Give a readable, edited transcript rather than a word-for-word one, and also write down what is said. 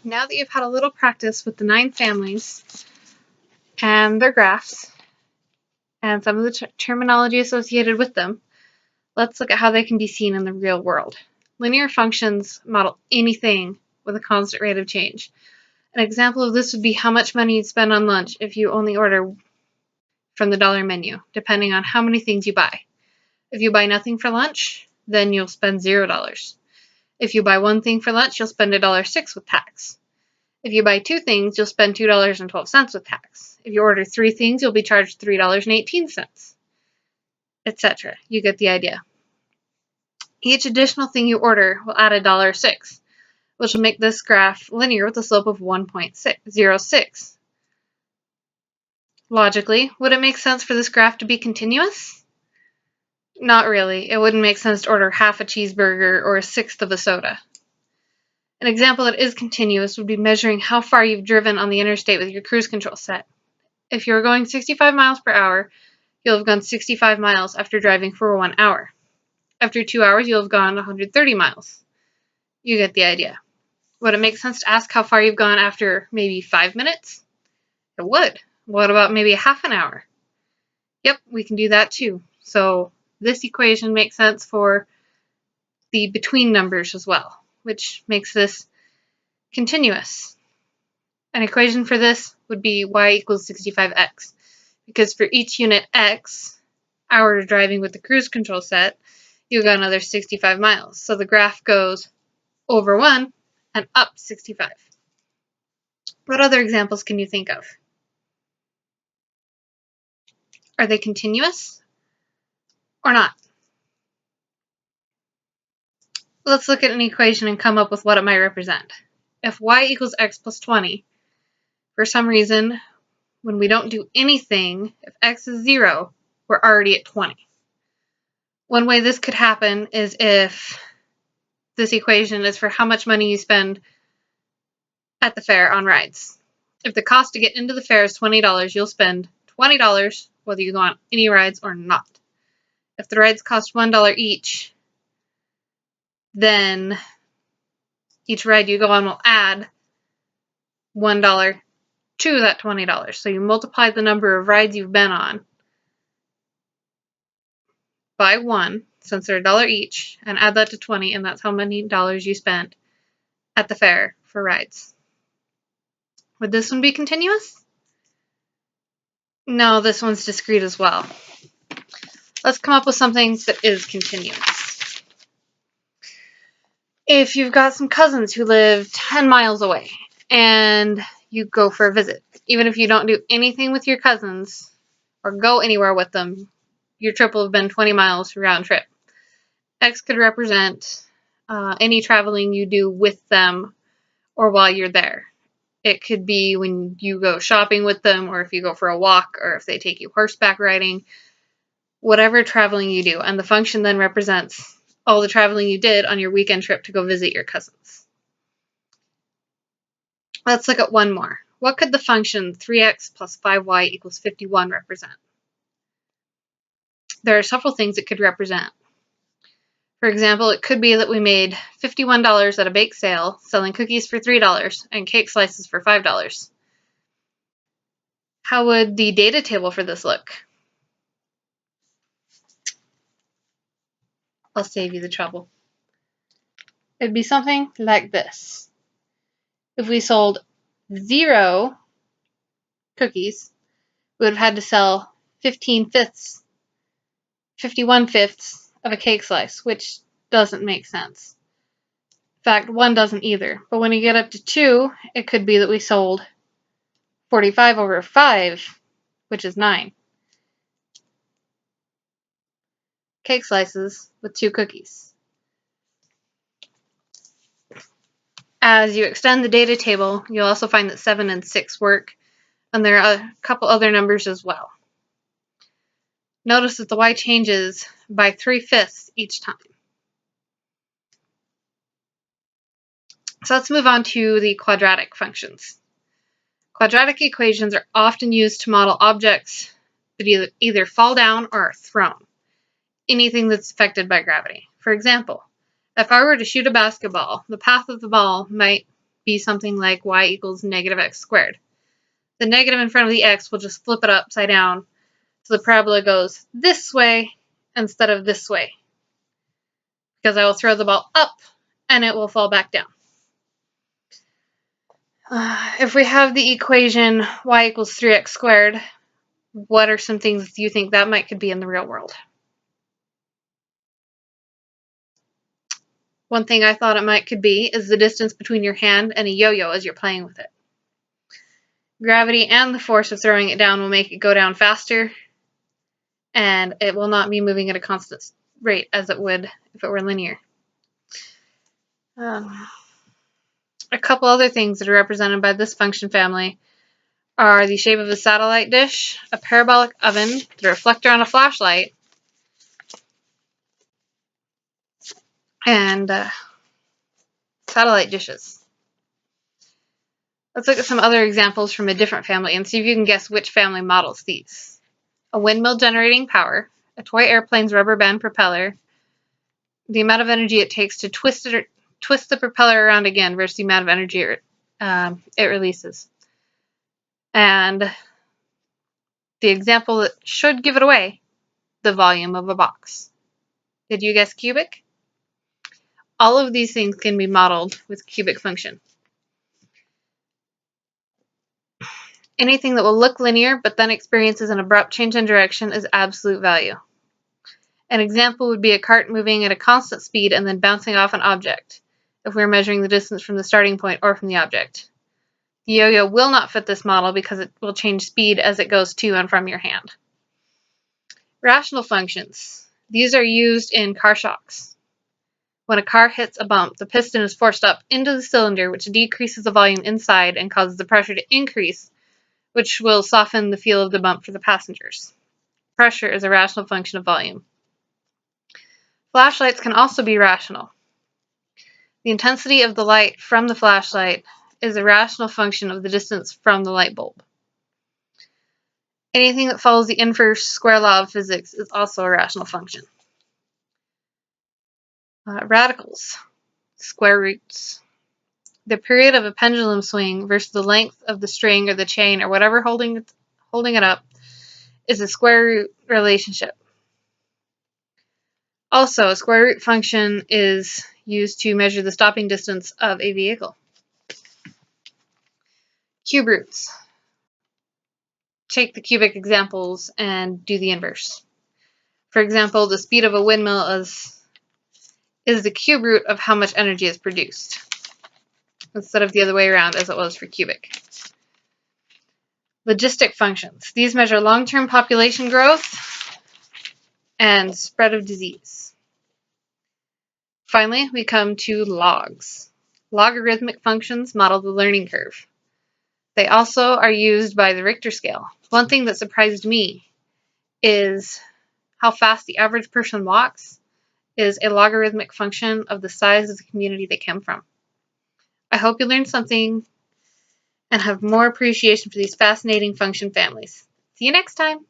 now that you've had a little practice with the 9 families and their graphs and some of the terminology associated with them, let's look at how they can be seen in the real world. Linear functions model anything with a constant rate of change. An example of this would be how much money you'd spend on lunch if you only order from the dollar menu, depending on how many things you buy. If you buy nothing for lunch, then you'll spend $0. If you buy one thing for lunch, you'll spend $1.06 with tax. If you buy 2 things, you'll spend $2.12 with tax. If you order 3 things, you'll be charged $3.18, etc. You get the idea. Each additional thing you order will add $1.06, which will make this graph linear with a slope of 1.06. Logically, would it make sense for this graph to be continuous? Not really. It wouldn't make sense to order half a cheeseburger or a sixth of a soda. An example that is continuous would be measuring how far you've driven on the interstate with your cruise control set. If you're going 65 miles per hour, you'll have gone 65 miles after driving for 1 hour. After 2 hours, you'll have gone 130 miles. You get the idea. Would it make sense to ask how far you've gone after maybe 5 minutes? It would. What about maybe a half an hour? Yep, we can do that too. So this equation makes sense for the between numbers as well, which makes this continuous. An equation for this would be y equals 65x, because for each unit x, hour driving with the cruise control set, you got another 65 miles. So the graph goes over 1 and up 65. What other examples can you think of? Are they continuous or not? Let's look at an equation and come up with what it might represent. If y equals x plus 20, for some reason, when we don't do anything, if x is 0, we're already at 20. One way this could happen is if this equation is for how much money you spend at the fair on rides. If the cost to get into the fair is $20, you'll spend $20 whether you go on any rides or not. If the rides cost $1 each, then each ride you go on will add $1 to that $20. So you multiply the number of rides you've been on by 1, since they're $1 each, and add that to 20, and that's how many dollars you spent at the fair for rides. Would this one be continuous? No, this one's discrete as well. Let's come up with something that is continuous. If you've got some cousins who live 10 miles away and you go for a visit, even if you don't do anything with your cousins or go anywhere with them, your trip will have been 20 miles round trip. X could represent any traveling you do with them or while you're there. It could be when you go shopping with them, or if you go for a walk, or if they take you horseback riding, whatever traveling you do. And the function then represents all the traveling you did on your weekend trip to go visit your cousins. Let's look at one more. What could the function 3x plus 5y equals 51 represent? There are several things it could represent. For example, it could be that we made $51 at a bake sale, selling cookies for $3 and cake slices for $5. How would the data table for this look? I'll save you the trouble. It'd be something like this. If we sold 0 cookies, we would have had to sell 51 fifths of a cake slice, which doesn't make sense. In fact, 1 doesn't either. But when you get up to 2, it could be that we sold 45 over 5, which is 9 cake slices with 2 cookies. As you extend the data table, you'll also find that 7 and 6 work, and there are a couple other numbers as well. Notice that the y changes by 3/5 each time. So let's move on to the quadratic functions. Quadratic equations are often used to model objects that either fall down or are thrown. Anything that's affected by gravity. For example, if I were to shoot a basketball, the path of the ball might be something like y equals negative x squared. The negative in front of the x will just flip it upside down, so the parabola goes this way instead of this way, because I will throw the ball up and it will fall back down. If we have the equation y equals 3x squared, what are some things you think that could be in the real world? One thing I thought it could be is the distance between your hand and a yo-yo as you're playing with it. Gravity and the force of throwing it down will make it go down faster, and it will not be moving at a constant rate as it would if it were linear. A couple other things that are represented by this function family are the shape of a satellite dish, a parabolic oven, the reflector on a flashlight, and satellite dishes. Let's look at some other examples from a different family and see if you can guess which family models these. A windmill generating power, a toy airplane's rubber band propeller, the amount of energy it takes to twist the propeller around again versus the amount of energy it releases. And the example that should give it away, the volume of a box. Did you guess cubic? All of these things can be modeled with cubic function. Anything that will look linear but then experiences an abrupt change in direction is absolute value. An example would be a cart moving at a constant speed and then bouncing off an object, if we're measuring the distance from the starting point or from the object. The yo-yo will not fit this model because it will change speed as it goes to and from your hand. Rational functions. These are used in car shocks. When a car hits a bump, the piston is forced up into the cylinder, which decreases the volume inside and causes the pressure to increase, which will soften the feel of the bump for the passengers. Pressure is a rational function of volume. Flashlights can also be rational. The intensity of the light from the flashlight is a rational function of the distance from the light bulb. Anything that follows the inverse square law of physics is also a rational function. Radicals, square roots. The period of a pendulum swing versus the length of the string or the chain or whatever holding it up is a square root relationship. Also, a square root function is used to measure the stopping distance of a vehicle. Cube roots. Take the cubic examples and do the inverse. For example, the speed of a windmill is the cube root of how much energy is produced, instead of the other way around as it was for cubic. Logistic functions. These measure long-term population growth and spread of disease. Finally, we come to logs. Logarithmic functions model the learning curve. They also are used by the Richter scale. One thing that surprised me is how fast the average person walks is a logarithmic function of the size of the community they came from. I hope you learned something and have more appreciation for these fascinating function families. See you next time!